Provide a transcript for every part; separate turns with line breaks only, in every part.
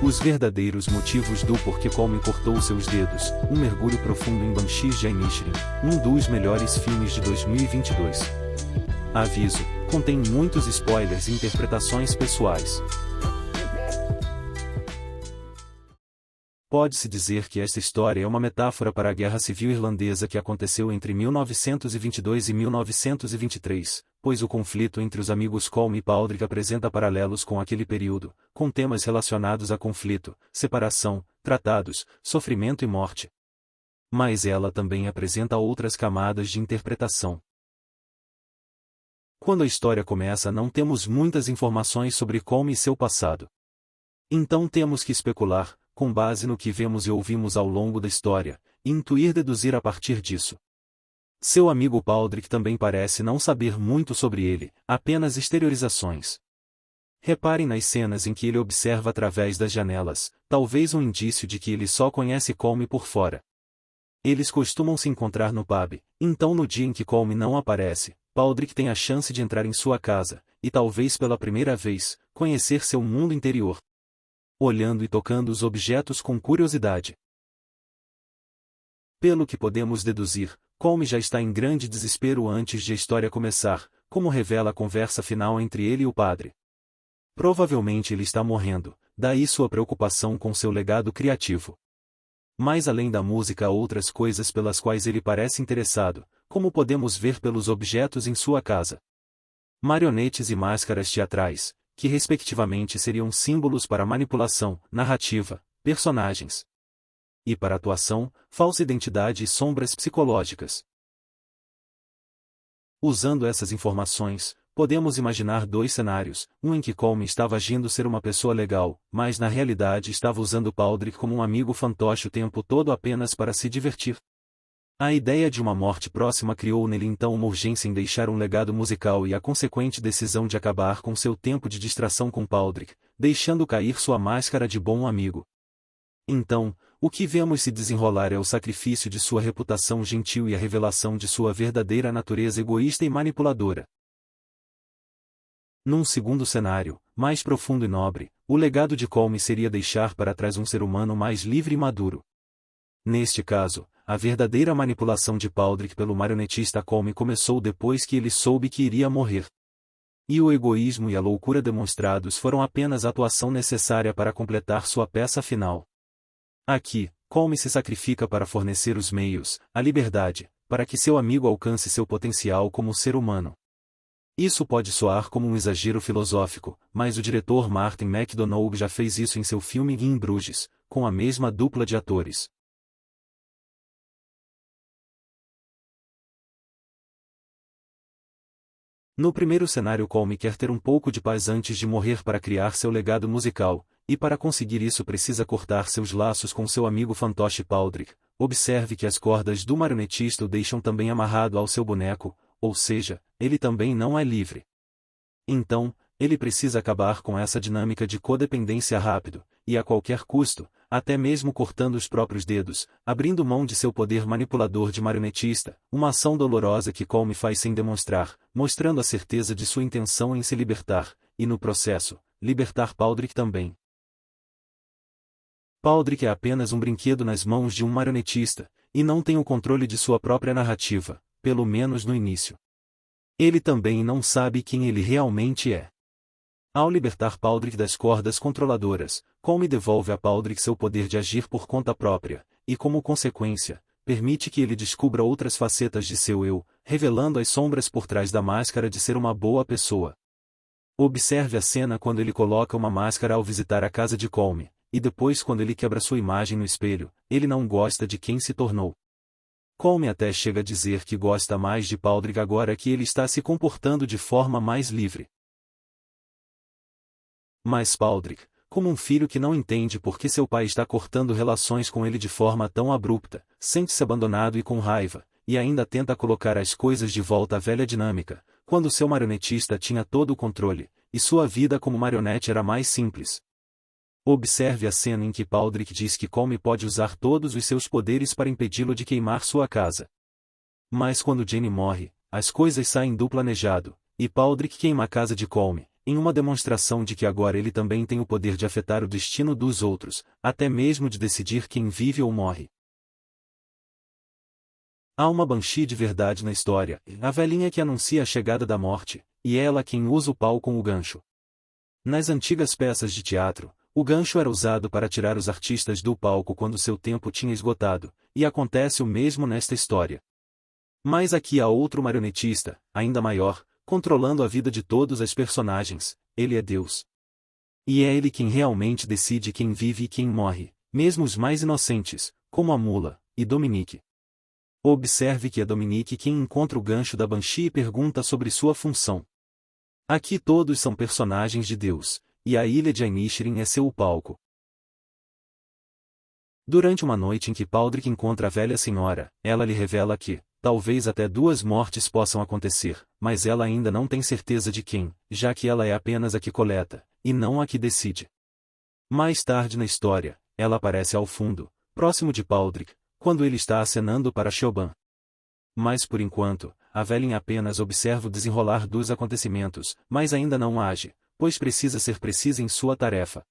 Os verdadeiros motivos do porquê Colm cortou seus dedos, um mergulho profundo em Banshees de Inisherin, um dos melhores filmes de 2022. Aviso, contém muitos spoilers e interpretações pessoais. Pode-se dizer que esta história é uma metáfora para a Guerra Civil Irlandesa que aconteceu entre 1922 e 1923, pois o conflito entre os amigos Colm e Padraig apresenta paralelos com aquele período, com temas relacionados a conflito, separação, tratados, sofrimento e morte. Mas ela também apresenta outras camadas de interpretação. Quando a história começa, não temos muitas informações sobre Colm e seu passado. Então temos que especular, com base no que vemos e ouvimos ao longo da história, e deduzir a partir disso. Seu amigo Padraig também parece não saber muito sobre ele, apenas exteriorizações. Reparem nas cenas em que ele observa através das janelas, talvez um indício de que ele só conhece Colm por fora. Eles costumam se encontrar no pub, então no dia em que Colm não aparece, Padraig tem a chance de entrar em sua casa, e talvez pela primeira vez, conhecer seu mundo interior. Olhando e tocando os objetos com curiosidade. Pelo que podemos deduzir, Colm já está em grande desespero antes de a história começar, como revela a conversa final entre ele e o padre. Provavelmente ele está morrendo, daí sua preocupação com seu legado criativo. Mas além da música há outras coisas pelas quais ele parece interessado, como podemos ver pelos objetos em sua casa. Marionetes e máscaras teatrais, que respectivamente seriam símbolos para manipulação, narrativa, personagens. E para atuação, falsa identidade e sombras psicológicas. Usando essas informações, podemos imaginar dois cenários, um em que Colm estava agindo ser uma pessoa legal, mas na realidade estava usando Padraig como um amigo fantoche o tempo todo apenas para se divertir. A ideia de uma morte próxima criou nele então uma urgência em deixar um legado musical e a consequente decisão de acabar com seu tempo de distração com Padraig, deixando cair sua máscara de bom amigo. Então, o que vemos se desenrolar é o sacrifício de sua reputação gentil e a revelação de sua verdadeira natureza egoísta e manipuladora. Num segundo cenário, mais profundo e nobre, o legado de Colm seria deixar para trás um ser humano mais livre e maduro. Neste caso, a verdadeira manipulação de Padraig pelo marionetista Colm começou depois que ele soube que iria morrer. E o egoísmo e a loucura demonstrados foram apenas a atuação necessária para completar sua peça final. Aqui, Colm se sacrifica para fornecer os meios, a liberdade, para que seu amigo alcance seu potencial como ser humano. Isso pode soar como um exagero filosófico, mas o diretor Martin McDonagh já fez isso em seu filme In Bruges, com a mesma dupla de atores. No primeiro cenário, Colm quer ter um pouco de paz antes de morrer para criar seu legado musical, e para conseguir isso precisa cortar seus laços com seu amigo fantoche Padraig. Observe que as cordas do marionetista o deixam também amarrado ao seu boneco, ou seja, ele também não é livre. Então, ele precisa acabar com essa dinâmica de codependência rápido, e a qualquer custo, até mesmo cortando os próprios dedos, abrindo mão de seu poder manipulador de marionetista, uma ação dolorosa que Colm faz sem demonstrar, mostrando a certeza de sua intenção em se libertar, e no processo, libertar Padraig também. Padraig é apenas um brinquedo nas mãos de um marionetista, e não tem o controle de sua própria narrativa, pelo menos no início. Ele também não sabe quem ele realmente é. Ao libertar Padraig das cordas controladoras, Colm devolve a Padraig seu poder de agir por conta própria, e como consequência, permite que ele descubra outras facetas de seu eu, revelando as sombras por trás da máscara de ser uma boa pessoa. Observe a cena quando ele coloca uma máscara ao visitar a casa de Colm, e depois quando ele quebra sua imagem no espelho, ele não gosta de quem se tornou. Colm até chega a dizer que gosta mais de Padraig agora que ele está se comportando de forma mais livre. Mas Padraig, como um filho que não entende por que seu pai está cortando relações com ele de forma tão abrupta, sente-se abandonado e com raiva, e ainda tenta colocar as coisas de volta à velha dinâmica, quando seu marionetista tinha todo o controle, e sua vida como marionete era mais simples. Observe a cena em que Padraig diz que Colm pode usar todos os seus poderes para impedi-lo de queimar sua casa. Mas quando Jenny morre, as coisas saem do planejado, e Padraig queima a casa de Colm, em uma demonstração de que agora ele também tem o poder de afetar o destino dos outros, até mesmo de decidir quem vive ou morre. Há uma Banshee de verdade na história, a velhinha que anuncia a chegada da morte, e é ela quem usa o pau com o gancho. Nas antigas peças de teatro, o gancho era usado para tirar os artistas do palco quando seu tempo tinha esgotado, e acontece o mesmo nesta história. Mas aqui há outro marionetista, ainda maior, controlando a vida de todos os personagens. Ele é Deus. E é ele quem realmente decide quem vive e quem morre, mesmo os mais inocentes, como a mula e Dominique. Observe que é Dominique quem encontra o gancho da Banshee e pergunta sobre sua função. Aqui todos são personagens de Deus, e a ilha de Inisherin é seu palco. Durante uma noite em que Baldric encontra a velha senhora, ela lhe revela que, talvez até 2 mortes possam acontecer, mas ela ainda não tem certeza de quem, já que ela é apenas a que coleta, e não a que decide. Mais tarde na história, ela aparece ao fundo, próximo de Baldric, quando ele está acenando para Siobhan. Mas por enquanto, a velhinha apenas observa o desenrolar dos acontecimentos, mas ainda não age, pois precisa ser precisa em sua tarefa.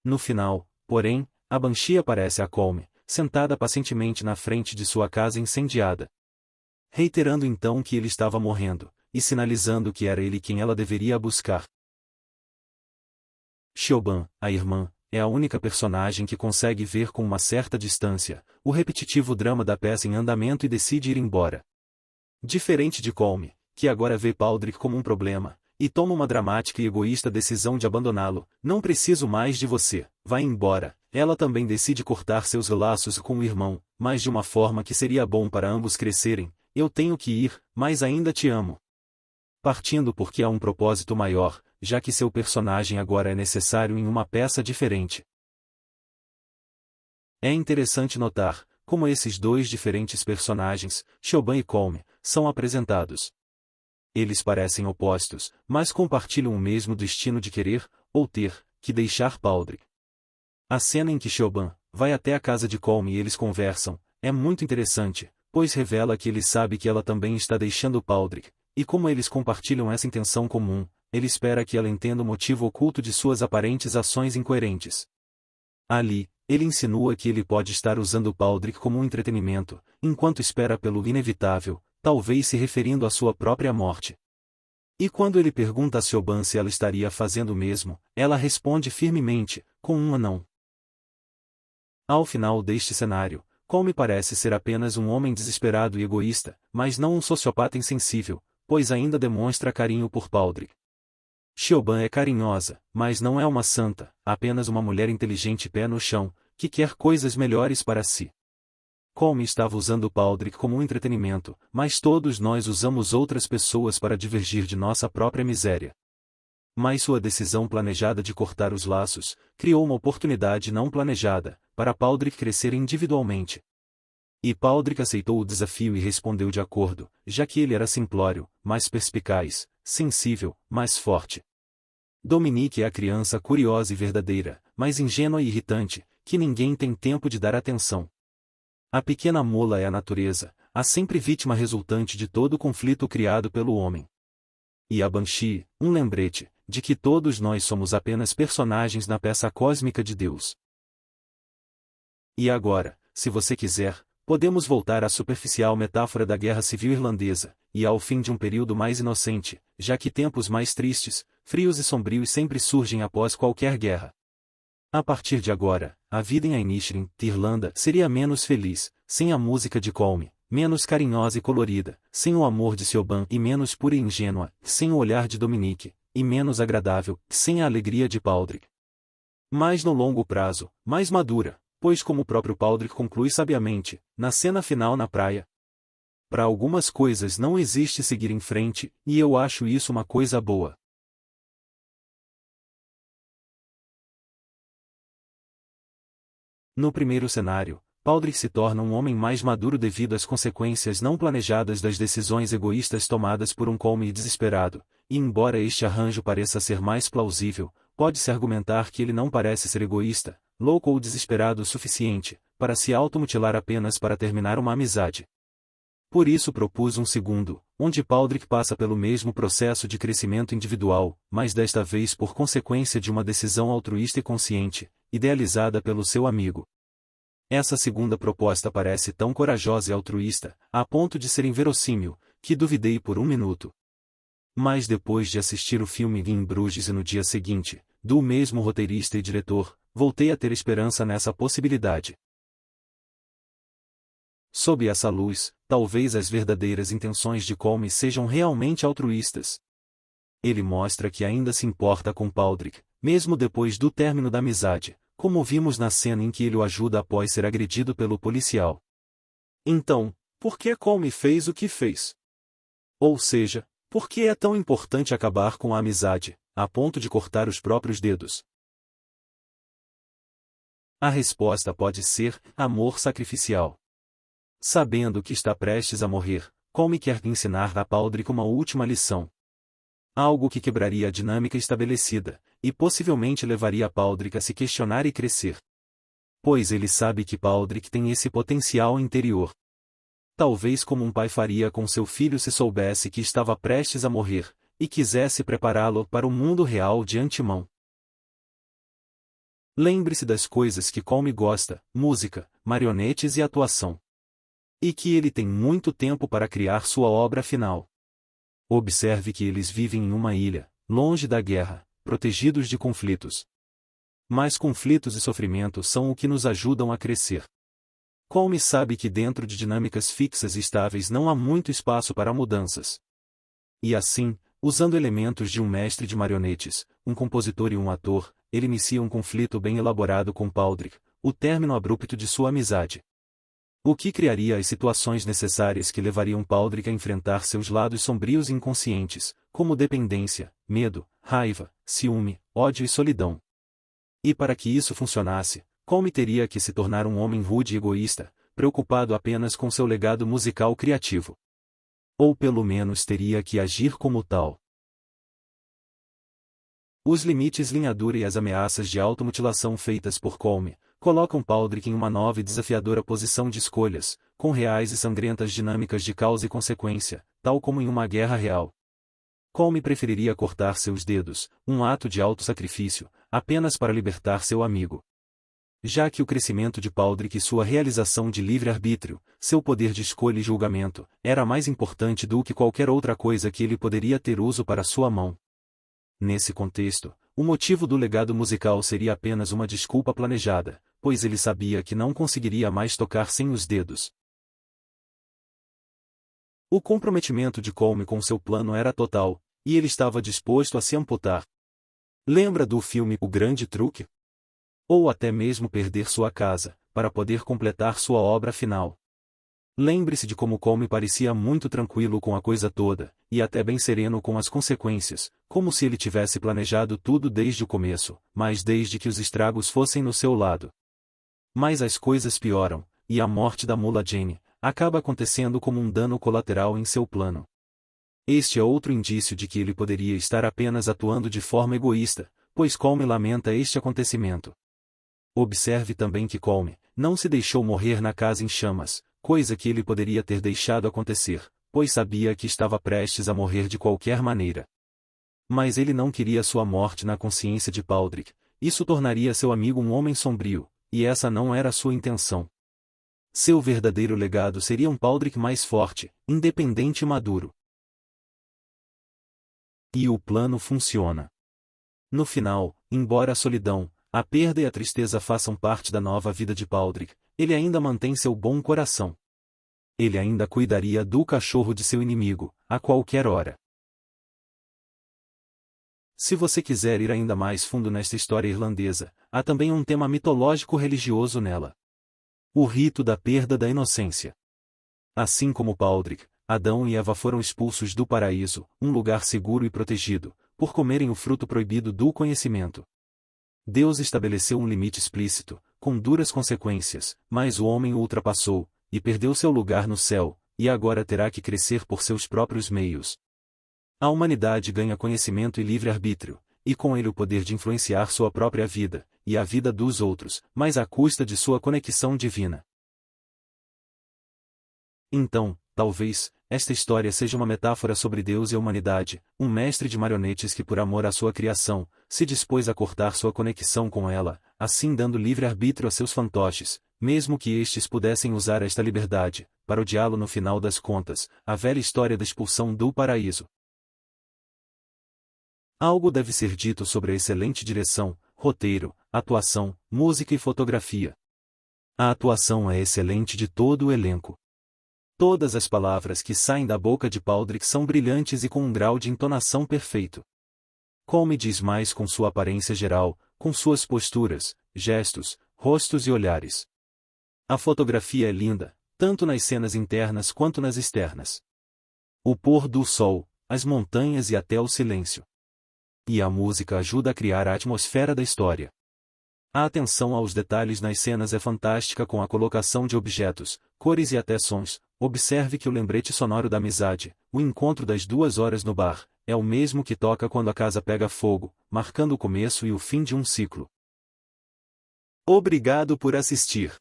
No final, porém, a Banshee aparece a Colm, sentada pacientemente na frente de sua casa incendiada. Reiterando então que ele estava morrendo, e sinalizando que era ele quem ela deveria buscar. Siobhan, a irmã, é a única personagem que consegue ver com uma certa distância o repetitivo drama da peça em andamento e decide ir embora. Diferente de Colm, que agora vê Baldric como um problema, e toma uma dramática e egoísta decisão de abandoná-lo. Não preciso mais de você, vai embora. Ela também decide cortar seus laços com o irmão, mas de uma forma que seria bom para ambos crescerem. Eu tenho que ir, mas ainda te amo. Partindo porque há um propósito maior, já que seu personagem agora é necessário em uma peça diferente. É interessante notar como esses 2 diferentes personagens, Siobhan e Colm, são apresentados. Eles parecem opostos, mas compartilham o mesmo destino de querer, ou ter, que deixar Baldric. A cena em que Siobhan vai até a casa de Colm e eles conversam, é muito interessante, pois revela que ele sabe que ela também está deixando Baldric, e como eles compartilham essa intenção comum, ele espera que ela entenda o motivo oculto de suas aparentes ações incoerentes. Ali, ele insinua que ele pode estar usando Baldric como um entretenimento, enquanto espera pelo inevitável, talvez se referindo à sua própria morte. E quando ele pergunta a Siobhan se ela estaria fazendo o mesmo, ela responde firmemente, com um não. Ao final deste cenário, Colm parece ser apenas um homem desesperado e egoísta, mas não um sociopata insensível, pois ainda demonstra carinho por Baldric. Siobhan é carinhosa, mas não é uma santa, apenas uma mulher inteligente pé no chão, que quer coisas melhores para si. Colm estava usando Baldric como um entretenimento, mas todos nós usamos outras pessoas para divergir de nossa própria miséria. Mas sua decisão planejada de cortar os laços, criou uma oportunidade não planejada, para Baldric crescer individualmente. E Baldric aceitou o desafio e respondeu de acordo, já que ele era simplório, mais perspicaz, sensível, mais forte. Dominique é a criança curiosa e verdadeira, mais ingênua e irritante, que ninguém tem tempo de dar atenção. A pequena mula é a natureza, a sempre vítima resultante de todo o conflito criado pelo homem. E a Banshee, um lembrete, de que todos nós somos apenas personagens na peça cósmica de Deus. E agora, se você quiser, podemos voltar à superficial metáfora da Guerra Civil Irlandesa, e ao fim de um período mais inocente, já que tempos mais tristes, frios e sombrios sempre surgem após qualquer guerra. A partir de agora, a vida em Inisherin, Irlanda, seria menos feliz, sem a música de Colm, menos carinhosa e colorida, sem o amor de Siobhan e menos pura e ingênua, sem o olhar de Dominique, e menos agradável, sem a alegria de Baldric. Mas no longo prazo, mais madura, pois como o próprio Baldric conclui sabiamente, na cena final na praia. Para algumas coisas não existe seguir em frente, e eu acho isso uma coisa boa. No primeiro cenário, Baldric se torna um homem mais maduro devido às consequências não planejadas das decisões egoístas tomadas por um Colm desesperado, e embora este arranjo pareça ser mais plausível, pode-se argumentar que ele não parece ser egoísta, louco ou desesperado o suficiente, para se automutilar apenas para terminar uma amizade. Por isso propus um segundo, onde Baldric passa pelo mesmo processo de crescimento individual, mas desta vez por consequência de uma decisão altruísta e consciente, idealizada pelo seu amigo. Essa segunda proposta parece tão corajosa e altruísta, a ponto de ser inverossímil, que duvidei por um minuto. Mas depois de assistir o filme em Bruges e no dia seguinte, do mesmo roteirista e diretor, voltei a ter esperança nessa possibilidade. Sob essa luz, talvez as verdadeiras intenções de Colm sejam realmente altruístas. Ele mostra que ainda se importa com Baldric, mesmo depois do término da amizade, como vimos na cena em que ele o ajuda após ser agredido pelo policial. Então, por que Colm fez o que fez? Ou seja, por que é tão importante acabar com a amizade, a ponto de cortar os próprios dedos? A resposta pode ser amor sacrificial. Sabendo que está prestes a morrer, Colm quer ensinar a Baldric uma última lição. Algo que quebraria a dinâmica estabelecida, e possivelmente levaria Baldric a se questionar e crescer. Pois ele sabe que Baldric tem esse potencial interior. Talvez como um pai faria com seu filho se soubesse que estava prestes a morrer, e quisesse prepará-lo para o mundo real de antemão. Lembre-se das coisas que Colm gosta: música, marionetes e atuação. E que ele tem muito tempo para criar sua obra final. Observe que eles vivem em uma ilha, longe da guerra, protegidos de conflitos. Mas conflitos e sofrimento são o que nos ajudam a crescer. Colm sabe que dentro de dinâmicas fixas e estáveis não há muito espaço para mudanças. E assim, usando elementos de um mestre de marionetes, um compositor e um ator, ele inicia um conflito bem elaborado com Baldric, o término abrupto de sua amizade. O que criaria as situações necessárias que levariam Baldric a enfrentar seus lados sombrios e inconscientes, como dependência, medo, raiva, ciúme, ódio e solidão. E para que isso funcionasse, Colm teria que se tornar um homem rude e egoísta, preocupado apenas com seu legado musical criativo. Ou pelo menos teria que agir como tal. Os limites linha dura e as ameaças de automutilação feitas por Colm colocam Baldric em uma nova e desafiadora posição de escolhas, com reais e sangrentas dinâmicas de causa e consequência, tal como em uma guerra real. Colm preferiria cortar seus dedos, um ato de autossacrifício, apenas para libertar seu amigo. Já que o crescimento de Baldric e sua realização de livre-arbítrio, seu poder de escolha e julgamento, era mais importante do que qualquer outra coisa que ele poderia ter uso para sua mão. Nesse contexto, o motivo do legado musical seria apenas uma desculpa planejada, pois ele sabia que não conseguiria mais tocar sem os dedos. O comprometimento de Colm com seu plano era total, e ele estava disposto a se amputar. Lembra do filme O Grande Truque? Ou até mesmo perder sua casa, para poder completar sua obra final. Lembre-se de como Colm parecia muito tranquilo com a coisa toda, e até bem sereno com as consequências, como se ele tivesse planejado tudo desde o começo, mas desde que os estragos fossem no seu lado. Mas as coisas pioram, e a morte da mula Jane acaba acontecendo como um dano colateral em seu plano. Este é outro indício de que ele poderia estar apenas atuando de forma egoísta, pois Colm lamenta este acontecimento. Observe também que Colm não se deixou morrer na casa em chamas, coisa que ele poderia ter deixado acontecer, pois sabia que estava prestes a morrer de qualquer maneira. Mas ele não queria sua morte na consciência de Baldric, isso tornaria seu amigo um homem sombrio, e essa não era sua intenção. Seu verdadeiro legado seria um Baldric mais forte, independente e maduro. E o plano funciona. No final, embora a solidão, a perda e a tristeza façam parte da nova vida de Baldric, ele ainda mantém seu bom coração. Ele ainda cuidaria do cachorro de seu inimigo, a qualquer hora. Se você quiser ir ainda mais fundo nesta história irlandesa, há também um tema mitológico religioso nela. O rito da perda da inocência. Assim como Baldric, Adão e Eva foram expulsos do paraíso, um lugar seguro e protegido, por comerem o fruto proibido do conhecimento. Deus estabeleceu um limite explícito, com duras consequências, mas o homem o ultrapassou, e perdeu seu lugar no céu, e agora terá que crescer por seus próprios meios. A humanidade ganha conhecimento e livre-arbítrio, e com ele o poder de influenciar sua própria vida, e a vida dos outros, mas à custa de sua conexão divina. Então, talvez, esta história seja uma metáfora sobre Deus e a humanidade, um mestre de marionetes que por amor à sua criação, se dispôs a cortar sua conexão com ela, assim dando livre-arbítrio a seus fantoches, mesmo que estes pudessem usar esta liberdade, para odiá-lo no final das contas, a velha história da expulsão do paraíso. Algo deve ser dito sobre a excelente direção, roteiro, atuação, música e fotografia. A atuação é excelente de todo o elenco. Todas as palavras que saem da boca de Patrick são brilhantes e com um grau de entonação perfeito. Colm diz mais com sua aparência geral, com suas posturas, gestos, rostos e olhares. A fotografia é linda, tanto nas cenas internas quanto nas externas. O pôr do sol, as montanhas e até o silêncio. E a música ajuda a criar a atmosfera da história. A atenção aos detalhes nas cenas é fantástica com a colocação de objetos, cores e até sons. Observe que o lembrete sonoro da amizade, o encontro das 2 horas no bar, é o mesmo que toca quando a casa pega fogo, marcando o começo e o fim de um ciclo. Obrigado por assistir.